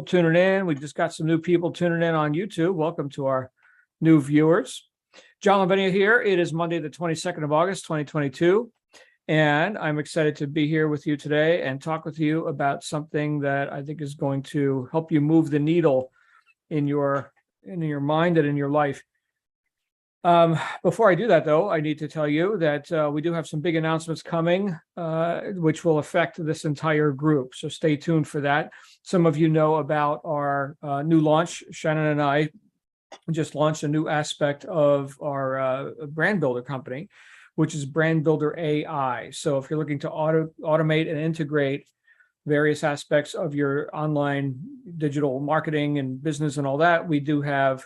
tuning in. We just got some new people tuning in on YouTube. Welcome to our new viewers. John Lavenia here. It is Monday, the 22nd of August, 2022. And I'm excited to be here with you today and talk with you about something that I think is going to help you move the needle in your mind and in your life. Before I do that, though, I need to tell you that we do have some big announcements coming, which will affect this entire group. So stay tuned for that. Some of you know about our new launch. Shannon and I just launched a new aspect of our brand builder company, which is Brand Builder AI. So if you're looking to automate and integrate various aspects of your online digital marketing and business and all that, we do have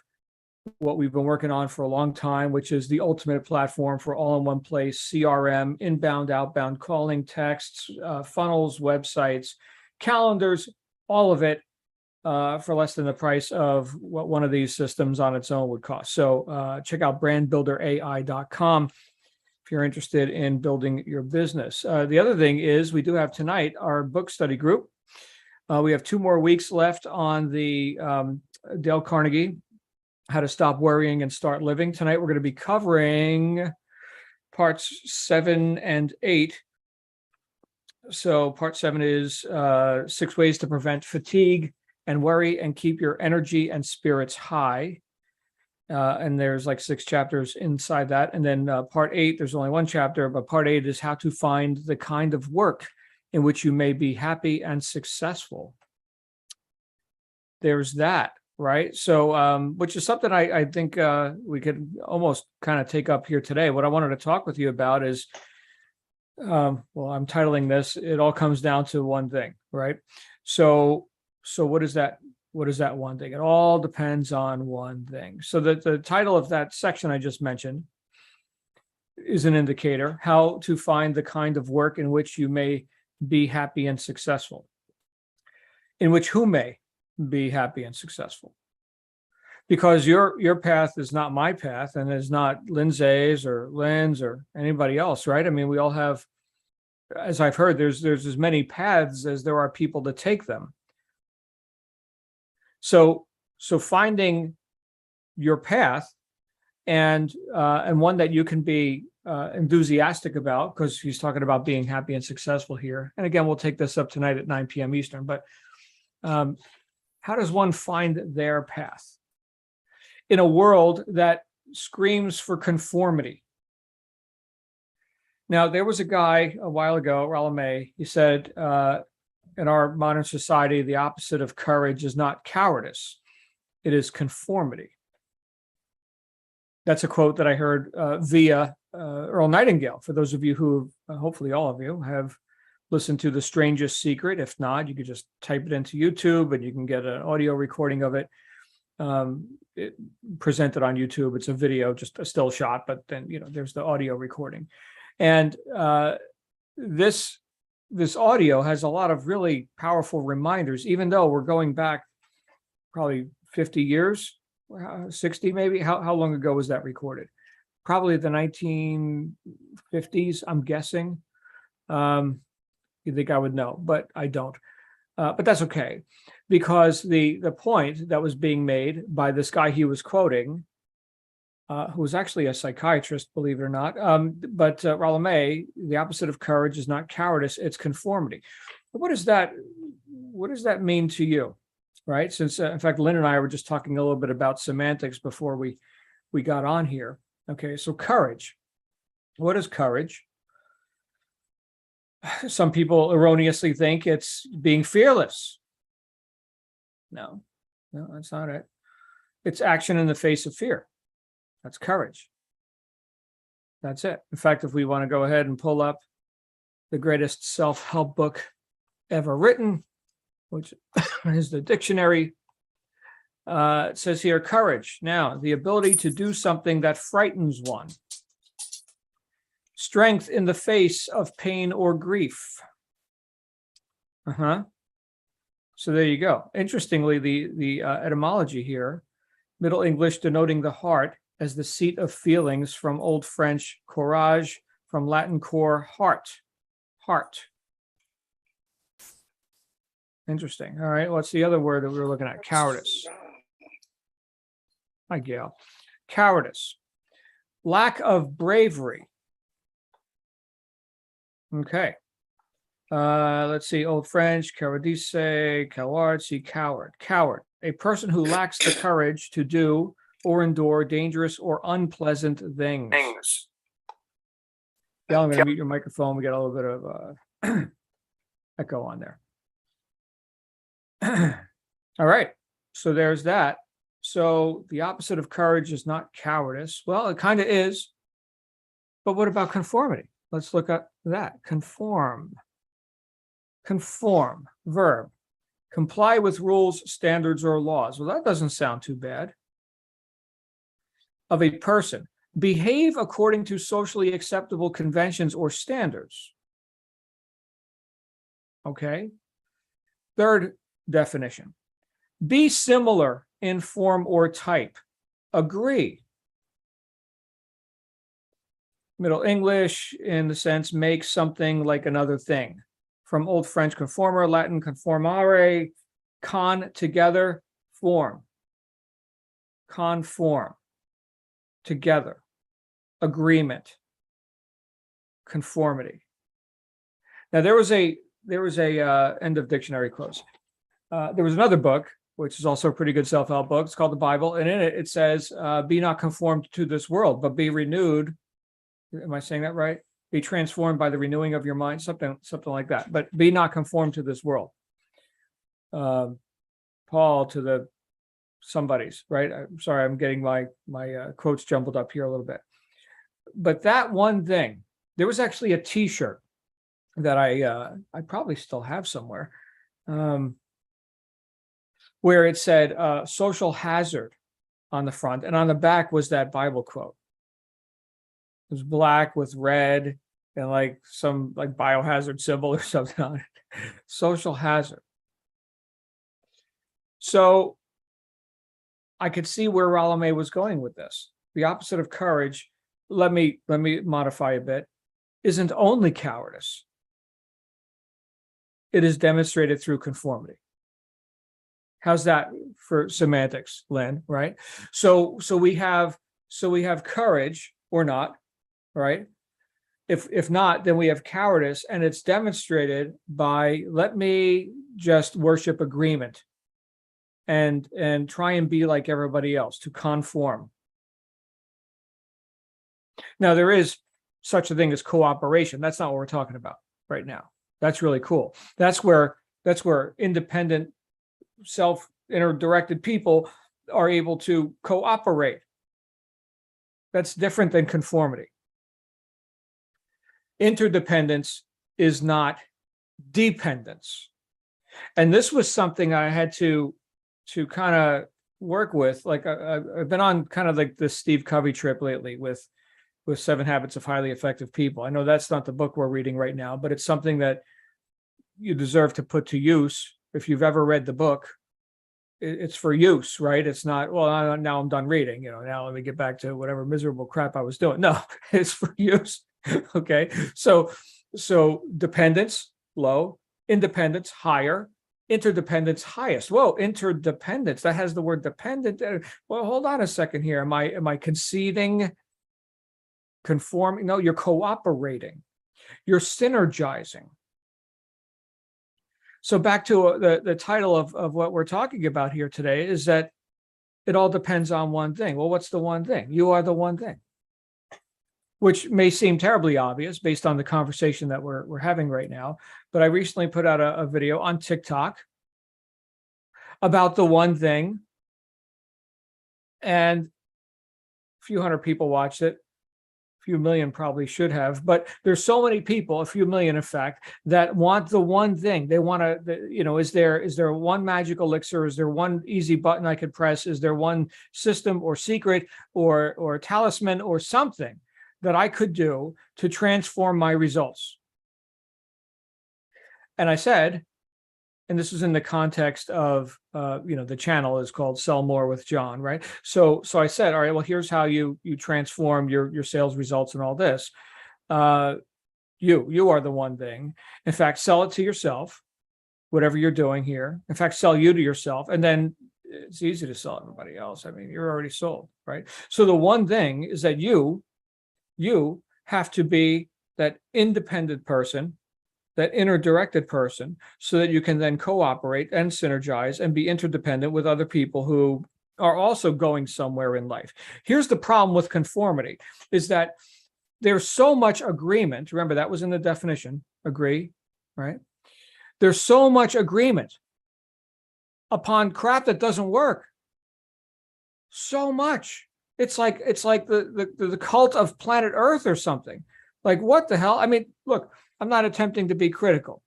what we've been working on for a long time, which is the ultimate platform for all in one place, CRM, inbound, outbound calling, texts, funnels, websites, calendars, all of it for less than the price of what one of these systems on its own would cost. So check out brandbuilderai.com if you're interested in building your business. The other thing is we do have tonight our book study group. We have 2 more weeks left on the Dale Carnegie How to Stop Worrying and Start Living. Tonight, we're going to be covering parts 7 and 8. So part 7 is 6 ways to prevent fatigue and worry and keep your energy and spirits high. And there's like 6 chapters inside that. And then part 8, there's only 1 chapter, but part 8 is how to find the kind of work in which you may be happy and successful. There's that. Right. So, which is something I think we could almost kind of take up here today. What I wanted to talk with you about is, well, I'm titling this, it all comes down to one thing, right? So what is that? What is that one thing? It all depends on one thing. So the title of that section I just mentioned is an indicator, how to find the kind of work in which you may be happy and successful, in which who may be happy and successful, because your path is not my path and is not Lindsay's or Lynn's or anybody else, right? I mean, we all have, as I've heard, there's as many paths as there are people to take them. So finding your path and one that you can be enthusiastic about, because he's talking about being happy and successful here. And again, we'll take this up tonight at 9 p.m. Eastern, but how does one find their path in a world that screams for conformity? Now, there was a guy a while ago, Rollo, he said, in our modern society, the opposite of courage is not cowardice, it is conformity. That's a quote that I heard via Earl Nightingale. For those of you who, hopefully all of you, have listen to The Strangest Secret. If not, you could just type it into YouTube and you can get an audio recording of it. Presented on YouTube. It's a video, just a still shot, but then, there's the audio recording. And this audio has a lot of really powerful reminders, even though we're going back probably 50 years, 60 maybe. How long ago was that recorded? Probably the 1950s, I'm guessing. You think I would know, but I don't. But that's okay, because the point that was being made by this guy he was quoting, who was actually a psychiatrist, believe it or not, but Rollo, the opposite of courage is not cowardice, it's conformity. But what does that mean to you, right? Since, in fact, Lynn and I were just talking a little bit about semantics before we got on here. Okay, so courage. What is courage? Some people erroneously think it's being fearless. No, that's not it. It's action in the face of fear. That's courage. That's it. In fact, if we want to go ahead and pull up the greatest self-help book ever written, which is the dictionary, it says here, courage. Now, the ability to do something that frightens one. Strength in the face of pain or grief. So there you go. Interestingly, the etymology here, Middle English denoting the heart as the seat of feelings, from Old French courage, from Latin cor, heart. Interesting. All right. What's the other word that we were looking at? Cowardice. Hi, Gail. Cowardice. Lack of bravery. Okay. Let's see. Old French, cowardice, coward, see coward. Coward. A person who lacks the courage to do or endure dangerous or unpleasant things. Yeah, I'm going to mute your microphone. We got a little bit of echo on there. All right. So there's that. So the opposite of courage is not cowardice. Well, it kind of is. But what about conformity? Let's look at that. Conform. Conform. Verb. Comply with rules, standards, or laws. Well, that doesn't sound too bad. Of a person. Behave according to socially acceptable conventions or standards. Okay. Third definition. Be similar in form or type. Agree. Middle English, in the sense, make something like another thing. From Old French, conformer, Latin, conformare, con, together, form. Conform, together, agreement, conformity. Now, there was a end of dictionary close. There was another book, which is also a pretty good self-help book. It's called the Bible. And in it, it says, be not conformed to this world, but be renewed. Am I saying that right? Be transformed by the renewing of your mind, something like that. But be not conformed to this world. Paul to the somebody's, right? I'm sorry, I'm getting my quotes jumbled up here a little bit. But that one thing, there was actually a T-shirt that I probably still have somewhere, where it said social hazard on the front, and on the back was that Bible quote. It was black with red and like some like biohazard symbol or something on it. Social hazard. So I could see where Rollo was going with this. The opposite of courage, let me modify a bit, isn't only cowardice. It is demonstrated through conformity. How's that for semantics, Lynn? Right? So we have courage or not, right? If not, then we have cowardice, and it's demonstrated by, let me just worship agreement and try and be like everybody else, to conform. Now, there is such a thing as cooperation. That's not what we're talking about right now. That's really cool. That's where independent, self-directed people are able to cooperate. That's different than conformity. Interdependence is not dependence. And this was something I had to kind of work with. Like I've been on kind of like this Steve Covey trip lately with 7 Habits of Highly Effective People. I know that's not the book we're reading right now, but it's something that you deserve to put to use. If you've ever read the book, it's for use, right? It's not, well, now I'm done reading, now let me get back to whatever miserable crap I was doing. No, it's for use. Okay. So dependence, low, independence, higher, interdependence, highest. Whoa, interdependence. That has the word dependent. Well, hold on a second here. Am I conceding, conforming? No, you're cooperating. You're synergizing. So back to the title of what we're talking about here today is that it all depends on one thing. Well, what's the one thing? You are the one thing, which may seem terribly obvious based on the conversation that we're having right now. But I recently put out a video on TikTok about the one thing, and a few hundred people watched it. Few million probably should have, but there's so many people, a few million in fact, that want the one thing. They want to, is there one magic elixir? Is there one easy button I could press? Is there one system or secret or talisman or something that I could do to transform my results? And I said, and this is in the context of, the channel is called Sell More with John, right? So I said, all right, well, here's how you transform your sales results and all this. You are the one thing. In fact, sell it to yourself. whatever you're doing here. In fact, sell you to yourself, and then it's easy to sell everybody else. I mean, you're already sold, right? So the one thing is that you have to be that independent person, that inner directed person, so that you can then cooperate and synergize and be interdependent with other people who are also going somewhere in life. Here's the problem with conformity, is that there's so much agreement. Remember, that was in the definition, agree, right? There's so much agreement upon crap that doesn't work. So much. It's like the cult of planet Earth or something. Like, what the hell? I mean, look, I'm not attempting to be critical,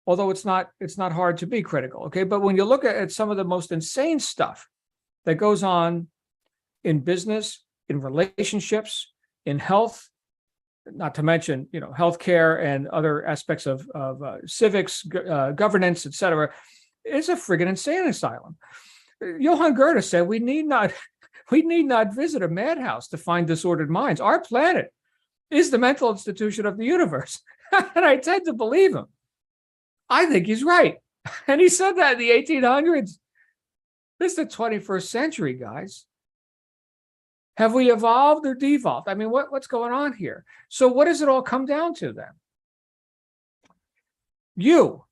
although it's not hard to be critical, okay? But when you look at some of the most insane stuff that goes on in business, in relationships, in health, not to mention, healthcare and other aspects of civics, governance, et cetera, it's a friggin' insane asylum. Johann Goethe said, we need not visit a madhouse to find disordered minds. Our planet is the mental institution of the universe. And I tend to believe him. I think he's right. And he said that in the 1800s. This is the 21st century, guys. Have we evolved or devolved? I mean, what's going on here? So what does it all come down to then? You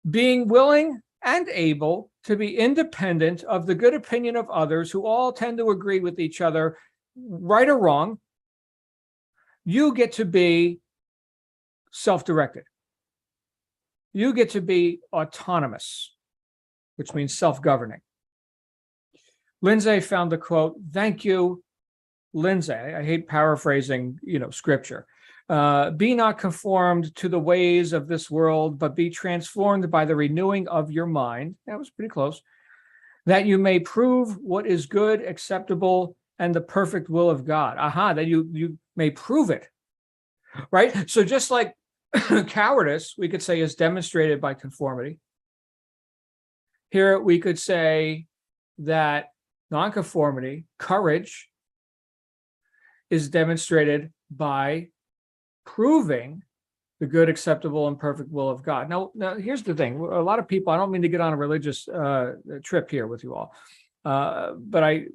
being willing and able to be independent of the good opinion of others who all tend to agree with each other, right or wrong. You get to be self-directed. You get to be autonomous, which means self-governing. Lindsay found the quote, thank you, Lindsay. I hate paraphrasing, scripture. Be not conformed to the ways of this world, but be transformed by the renewing of your mind. That was pretty close. That you may prove what is good, acceptable, and the perfect will of God. That you may prove it, right? So just like cowardice, we could say, is demonstrated by conformity. Here we could say that nonconformity, courage, is demonstrated by proving the good, acceptable, and perfect will of God. Now, here's the thing. A lot of people, I don't mean to get on a religious trip here with you all, but I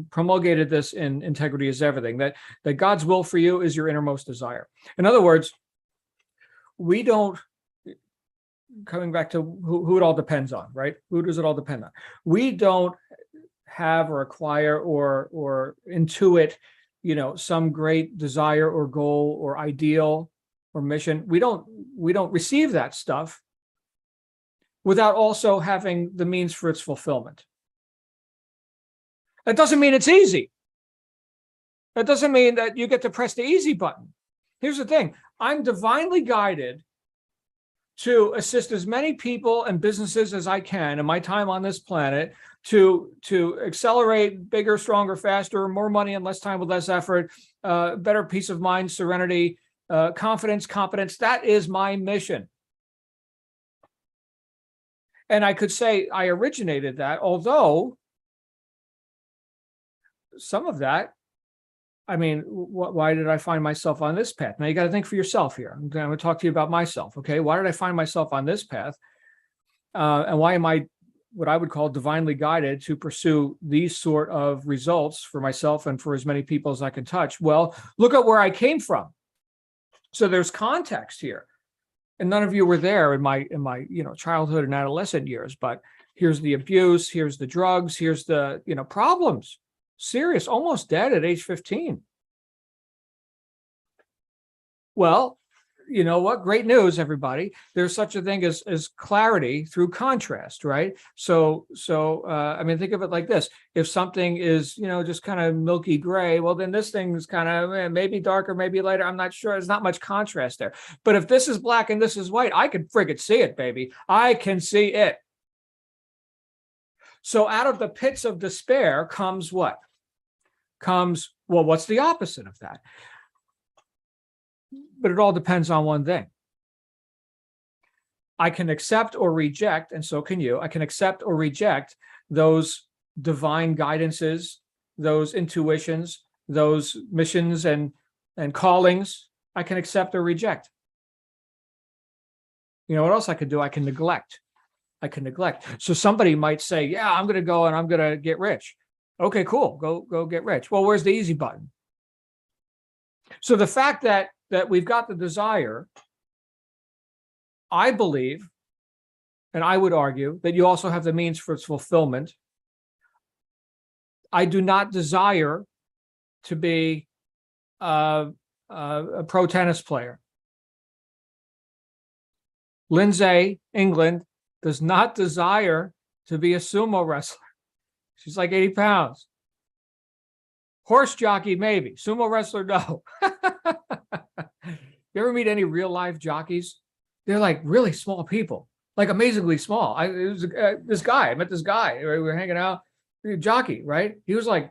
promulgated this in Integrity is Everything, that God's will for you is your innermost desire. In other words, we don't, coming back to who it all depends on, right? Who does it all depend on? We don't have or acquire or intuit, some great desire or goal or ideal or mission. We don't receive that stuff without also having the means for its fulfillment. That doesn't mean it's easy. That doesn't mean that you get to press the easy button. Here's the thing. I'm divinely guided to assist as many people and businesses as I can in my time on this planet to accelerate bigger, stronger, faster, more money in less time with less effort, better peace of mind, serenity, confidence, competence. That is my mission. And I could say I originated that, although some of that, I mean, why did I find myself on this path? Now you got to think for yourself here. I'm going to talk to you about myself. Okay. Why did I find myself on this path? And why am I what I would call divinely guided to pursue these sort of results for myself and for as many people as I can touch? Well, look at where I came from. So there's context here. And none of you were there in my childhood and adolescent years, but here's the abuse, here's the drugs, here's the, problems. Serious, almost dead at age 15. Well, you know what? Great news, everybody. There's such a thing as clarity through contrast, right? So I mean, think of it like this. If something is, just kind of milky gray, well, then this thing is kind of maybe darker, maybe lighter. I'm not sure. There's not much contrast there. But if this is black and this is white, I can friggin' see it, baby. I can see it. So out of the pits of despair comes what? Well, what's the opposite of that? But it all depends on one thing. I can accept or reject, and so can you. I can accept or reject those divine guidances, those intuitions, those missions and callings. I can accept or reject. You know what else I can do? I can neglect. So somebody might say, yeah, I'm going to go and I'm going to get rich. Okay, cool. Go get rich. Well, where's the easy button? So the fact that we've got the desire, I believe, and I would argue that you also have the means for its fulfillment. I do not desire to be a pro tennis player. Lindsay England does not desire to be a sumo wrestler. She's like 80 pounds. Horse jockey, maybe. Sumo wrestler, no. You ever meet any real life jockeys? They're like really small people, like amazingly small. I met this guy. We were hanging out. Jockey, right? He was like,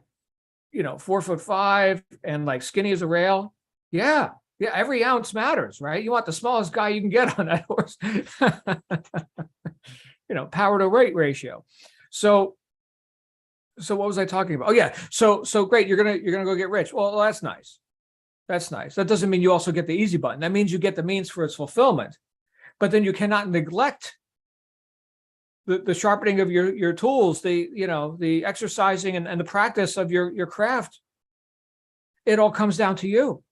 4'5" and like skinny as a rail. Yeah. Every ounce matters, right? You want the smallest guy you can get on that horse. Power to weight ratio. So what was I talking about? Oh yeah. So great. You're gonna go get rich. Well, that's nice. That doesn't mean you also get the easy button. That means you get the means for its fulfillment. But then you cannot neglect the sharpening of your tools, the exercising and the practice of your craft. It all comes down to you.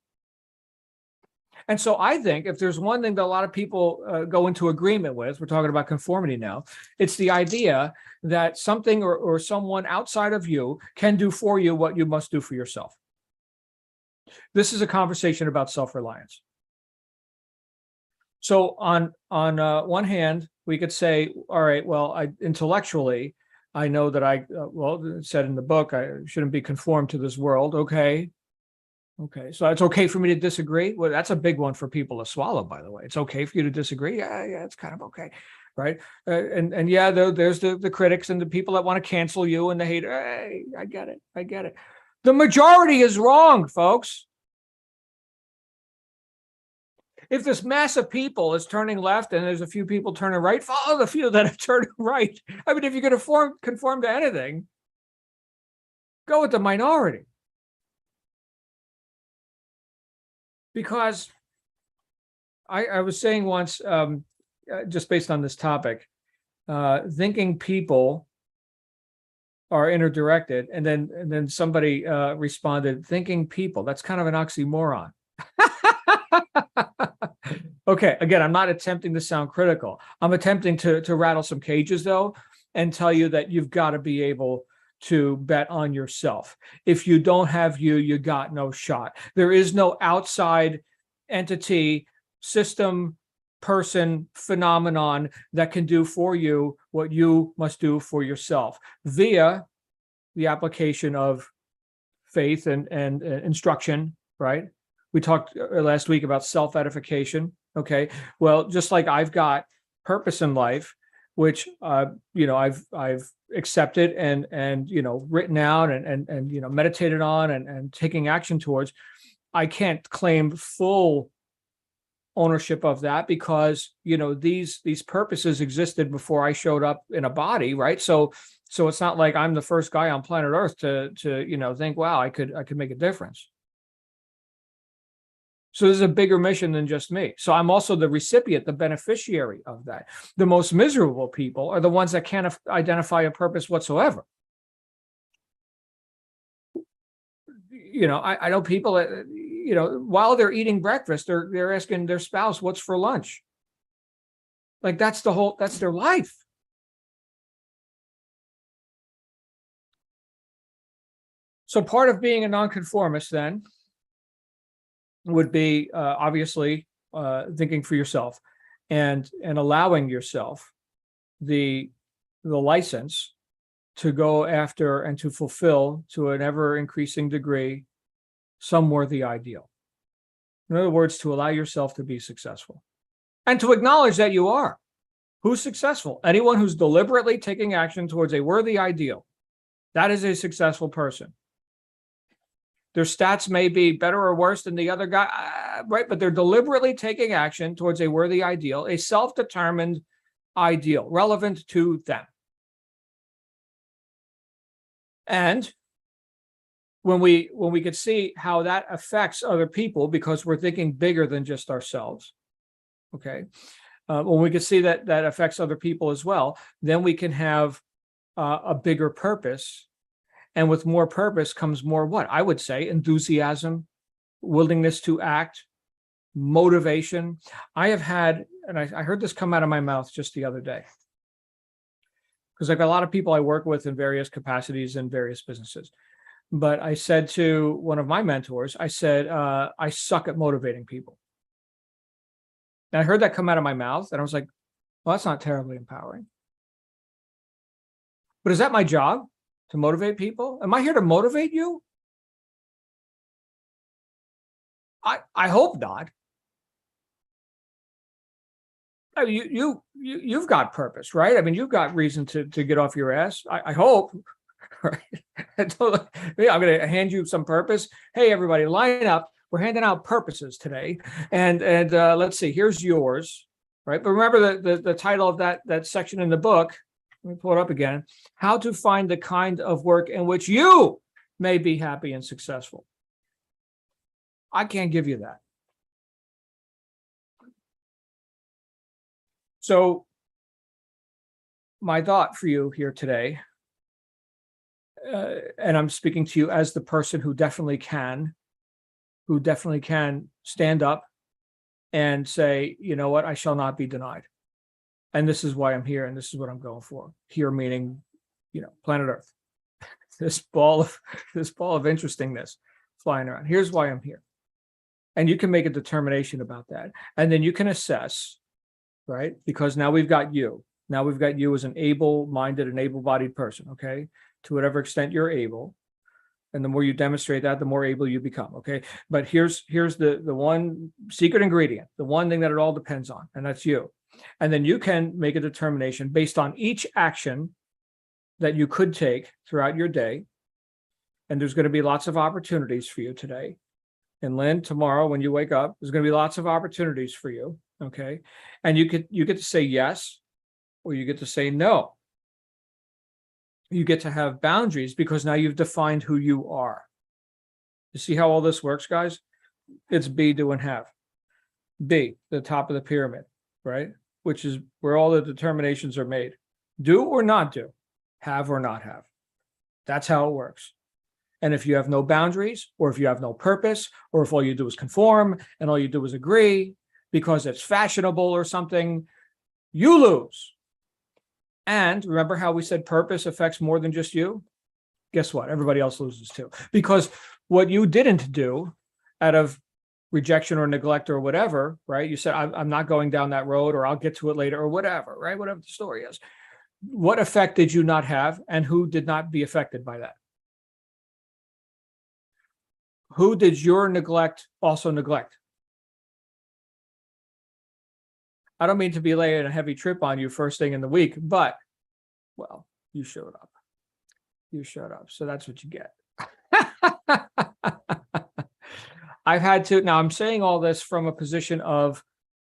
And so I think if there's one thing that a lot of people go into agreement with, we're talking about conformity now, it's the idea that something or someone outside of you can do for you what you must do for yourself. This is a conversation about self-reliance. So on one hand, we could say, all right, well, intellectually, I know that it said in the book, I shouldn't be conformed to this world. Okay, so it's okay for me to disagree. Well, that's a big one for people to swallow, by the way. It's okay for you to disagree. Yeah, it's kind of okay, right? And yeah, there's the critics and the people that want to cancel you and the haters. Hey, I get it. The majority is wrong, folks. If this mass of people is turning left and there's a few people turning right, follow the few that are turning right. I mean, if you're going to conform to anything, go with the minority. Because I was saying once, just based on this topic, thinking people are interdirected, and then somebody responded, thinking people, that's kind of an oxymoron. Okay, again, I'm not attempting to sound critical. I'm attempting to rattle some cages, though, and tell you that you've got to be able to bet on yourself. If you don't have you got no shot. There is no outside entity, system, person, phenomenon that can do for you what you must do for yourself via the application of faith and instruction, right? We talked last week about self-edification. Okay, well, just like I've got purpose in life, which I've accepted and written out and meditated on and taking action towards. I can't claim full ownership of that because these purposes existed before I showed up in a body, right? So it's not like I'm the first guy on planet Earth to think, wow, I could make a difference. So there's a bigger mission than just me. So I'm also the recipient, the beneficiary of that. The most miserable people are the ones that can't identify a purpose whatsoever. I know people that, while they're eating breakfast, they're asking their spouse, what's for lunch? Like that's their life. So part of being a nonconformist then would be obviously thinking for yourself and allowing yourself the license to go after and to fulfill to an ever increasing degree some worthy ideal. In other words, to allow yourself to be successful and to acknowledge that you are. Who's successful? Anyone who's deliberately taking action towards a worthy ideal. That is a successful person. Their stats may be better or worse than the other guy, right? But they're deliberately taking action towards a worthy ideal, a self-determined ideal, relevant to them. And when we could see how that affects other people, because we're thinking bigger than just ourselves, okay? when we can see that that affects other people as well, then we can have a bigger purpose. And with more purpose comes more what? I would say enthusiasm, willingness to act, motivation. I have had, and I heard this come out of my mouth just the other day, because I've got a lot of people I work with in various capacities in various businesses. But I said to one of my mentors, I said, I suck at motivating people. And I heard that come out of my mouth, and I was like, well, that's not terribly empowering. But is that my job, to motivate people? Am I here to motivate you? I hope not. I mean, you've got purpose, right? I mean, you've got reason to get off your ass. I hope, right? I'm going to hand you some purpose. Hey, everybody, line up. We're handing out purposes today, and let's see. Here's yours, right? But remember the title of that section in the book. Let me pull it up again. How to find the kind of work in which you may be happy and successful. I can't give you that. So my thought for you here today, and I'm speaking to you as the person who definitely can stand up and say, you know what, I shall not be denied. And this is why I'm here, and this is what I'm going for. Here meaning, planet Earth. This ball of interestingness flying around. Here's why I'm here. And you can make a determination about that. And then you can assess, right? Because now we've got you. Now we've got you as an able-minded and able-bodied person, okay? To whatever extent you're able. And the more you demonstrate that, the more able you become, okay? But here's the one secret ingredient, the one thing that it all depends on, and that's you. And then you can make a determination based on each action that you could take throughout your day. And there's going to be lots of opportunities for you today. And Lynn, tomorrow when you wake up, there's going to be lots of opportunities for you, okay? And you get to say yes, or you get to say no. You get to have boundaries because now you've defined who you are. You see how all this works, guys? It's be, do, and have. B, the top of the pyramid, right? Which is where all the determinations are made. Do or not do, have or not have. That's how it works. And if you have no boundaries, or if you have no purpose, or if all you do is conform and all you do is agree because it's fashionable or something, you lose. And remember how we said purpose affects more than just you? Guess what? Everybody else loses too. Because what you didn't do out of rejection or neglect or whatever, right? You said, I'm not going down that road, or I'll get to it later, or whatever, right? Whatever the story is. What effect did you not have, and who did not be affected by that? Who did your neglect also neglect? I don't mean to be laying a heavy trip on you first thing in the week, but, well, you showed up. You showed up. So that's what you get. I've had to, now I'm saying all this from a position of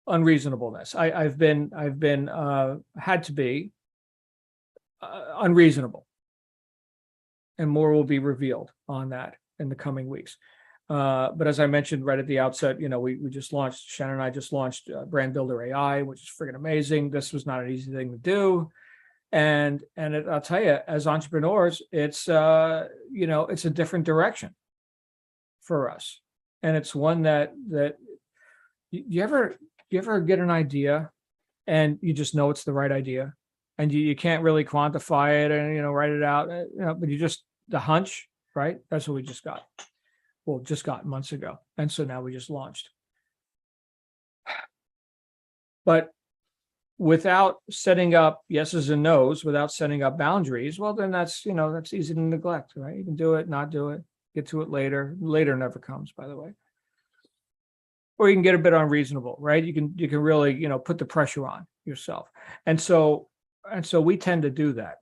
unreasonableness. I've had to be unreasonable, and more will be revealed on that in the coming weeks. But as I mentioned right at the outset, we just launched, Shannon and I just launched Brand Builder AI, which is freaking amazing. This was not an easy thing to do. And I'll tell you, as entrepreneurs, it's a different direction for us. And it's one that you ever get an idea and you just know it's the right idea, and you can't really quantify it and, write it out, but you just, the hunch, right? That's what we just got. Well, just got months ago. And so now we just launched. But without setting up yeses and nos, without setting up boundaries, well, then that's easy to neglect, right? You can do it, not do it, get to it later. Later never comes, by the way. Or you can get a bit unreasonable, right? You can really, put the pressure on yourself. And so we tend to do that.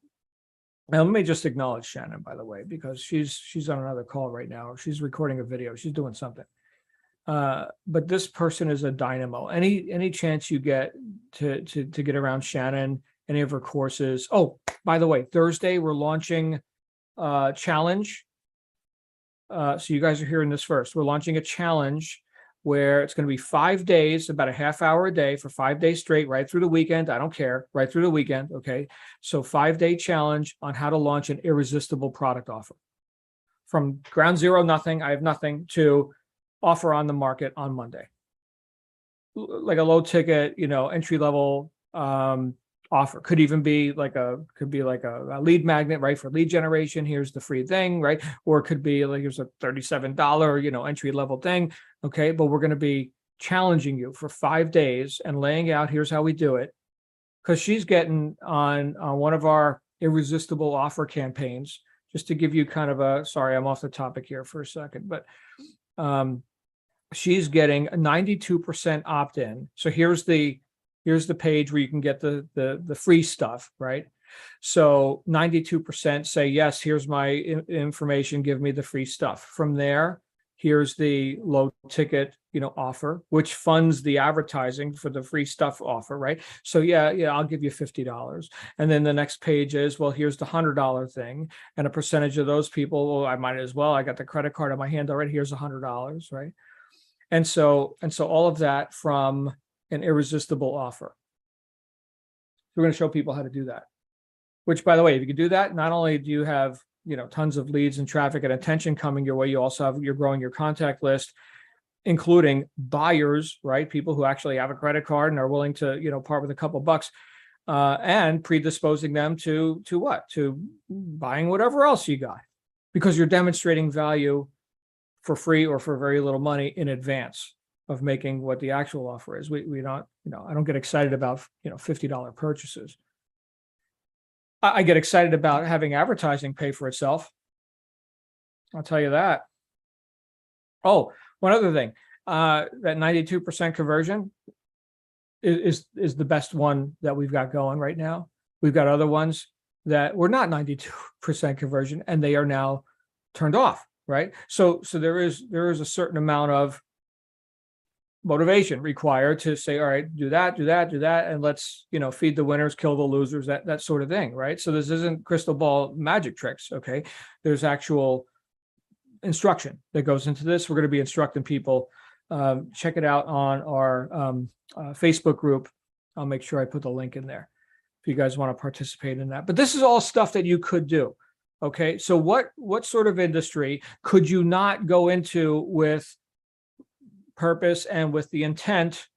Now, let me just acknowledge Shannon, by the way, because she's on another call right now. She's recording a video. She's doing something. But this person is a dynamo. Any chance you get to get around Shannon, any of her courses. Oh, by the way, Thursday we're launching challenge. So you guys are hearing this first. We're launching a challenge where it's going to be 5 days, about a half hour a day for 5 days straight, right through the weekend. I don't care, right through the weekend. Okay. So 5-day challenge on how to launch an irresistible product offer. From ground zero, nothing, I have nothing, to offer on the market on Monday. Like a low ticket, entry level offer. Could even be like a lead magnet, right? For lead generation, here's the free thing, right? Or it could be like, here's a $37, entry level thing. Okay. But we're going to be challenging you for 5 days and laying out, here's how we do it. Because she's getting on one of our irresistible offer campaigns, just to give you kind of sorry, I'm off the topic here for a second, but she's getting a 92% opt-in. So here's the page where you can get the free stuff, right? So 92% say, yes, here's my information, give me the free stuff. From there, here's the low ticket, offer, which funds the advertising for the free stuff offer, right? So yeah, I'll give you $50. And then the next page is, well, here's the $100 thing. And a percentage of those people, well, I might as well, I got the credit card on my hand already, here's $100, right? And so all of that from an irresistible offer. We're going to show people how to do that, which, by the way, if you can do that, not only do you have, tons of leads and traffic and attention coming your way, you also you're growing your contact list, including buyers, right? People who actually have a credit card and are willing to, part with a couple bucks, and predisposing them to what? To buying whatever else you got, because you're demonstrating value for free or for very little money in advance of making what the actual offer is. We don't, I don't get excited about, $50 purchases. I get excited about having advertising pay for itself. I'll tell you that. Oh, one other thing, that 92% conversion is the best one that we've got going right now. We've got other ones that were not 92% conversion and they are now turned off, right? So there is a certain amount of motivation required to say, all right, do that, and let's, feed the winners, kill the losers, that sort of thing, right? So this isn't crystal ball magic tricks, okay? There's actual instruction that goes into this. We're going to be instructing people. Check it out on our Facebook group. I'll make sure I put the link in there if you guys want to participate in that. But this is all stuff that you could do, okay? So what sort of industry could you not go into with purpose and with the intent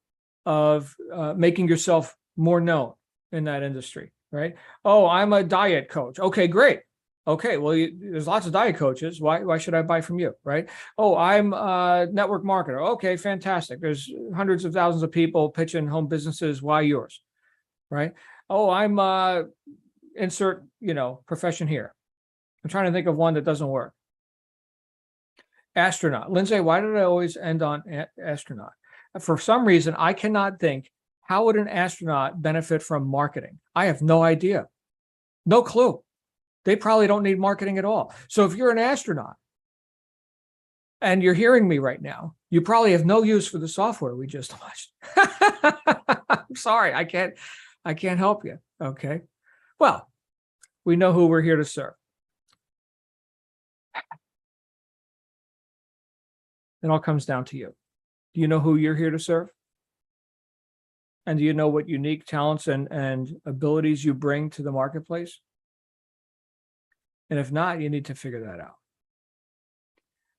of making yourself more known in that industry, right? Oh, I'm a diet coach. Okay, great. Okay, well, there's lots of diet coaches. Why should I buy from you, right? Oh, I'm a network marketer. Okay, fantastic. There's hundreds of thousands of people pitching home businesses. Why yours, right? Oh, I'm insert, profession here. I'm trying to think of one that doesn't work. Astronaut. Lindsay, why did I always end on astronaut? For some reason, I cannot think, how would an astronaut benefit from marketing? I have no idea. No clue. They probably don't need marketing at all. So if you're an astronaut and you're hearing me right now, you probably have no use for the software we just launched. I'm sorry, I can't help you. Okay. Well, we know who we're here to serve. It all comes down to you. Do you know who you're here to serve? And do you know what unique talents and abilities you bring to the marketplace? And if not, you need to figure that out.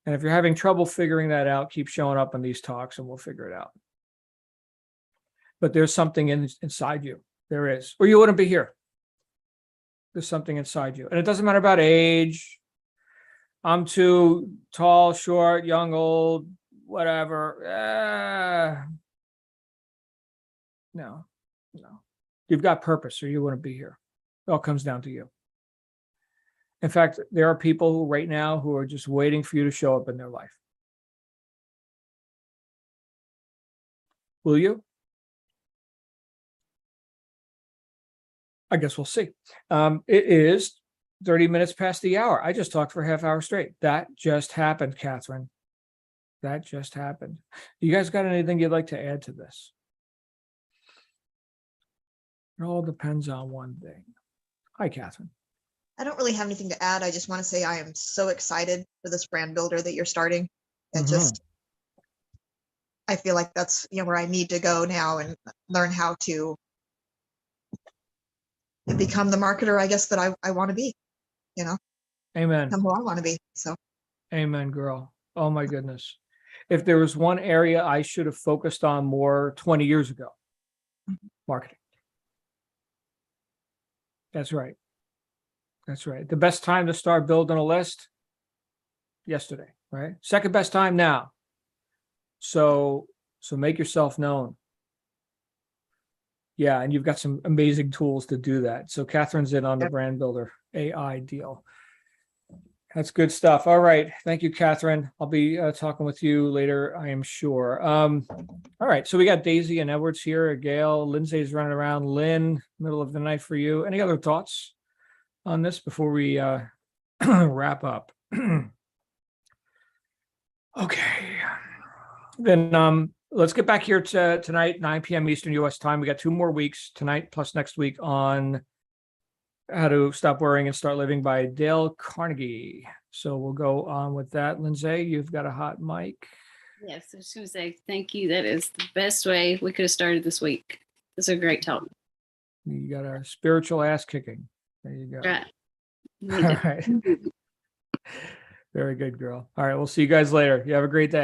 And if you're having trouble figuring that out, keep showing up on these talks and we'll figure it out. But there's something inside you. There is, or you wouldn't be here. There's something inside you. And it doesn't matter about age. I'm too tall, short, young, old, whatever. No. You've got purpose or you wouldn't be here. It all comes down to you. In fact, there are people who right now who are just waiting for you to show up in their life. Will you? I guess we'll see. It is 30 minutes past the hour. I just talked for a half hour straight. That just happened, Catherine. That just happened. You guys got anything you'd like to add to this? It all depends on one thing. Hi, Catherine. I don't really have anything to add. I just want to say I am so excited for this brand builder that you're starting. And I I feel like that's, where I need to go now and learn how to become the marketer, I guess, that I want to be, Amen. become who I want to be. So Amen, girl. Oh my goodness. If there was one area I should have focused on more 20 years ago, marketing. That's right. That's right. The best time to start building a list, yesterday, right? Second best time now. So make yourself known. Yeah, and you've got some amazing tools to do that. So Catherine's in on the brand builder AI deal. That's good stuff. All right. Thank you, Catherine. I'll be talking with you later, I am sure. All right. So we got Daisy and Edwards here. Gail, Lindsay's running around. Lynn, middle of the night for you. Any other thoughts on this before we wrap up? Okay. Then let's get back here to tonight, 9 p.m. Eastern US time. We got 2 more weeks tonight plus next week on How to Stop Worrying and Start Living by Dale Carnegie. So we'll go on with that. Lindsay, you've got a hot mic. Yes, I was going to say thank you. That is the best way we could have started this week. This is a great talk. You got a spiritual ass kicking. There you go. Right. All right. Very good, girl. All right. We'll see you guys later. You have a great day.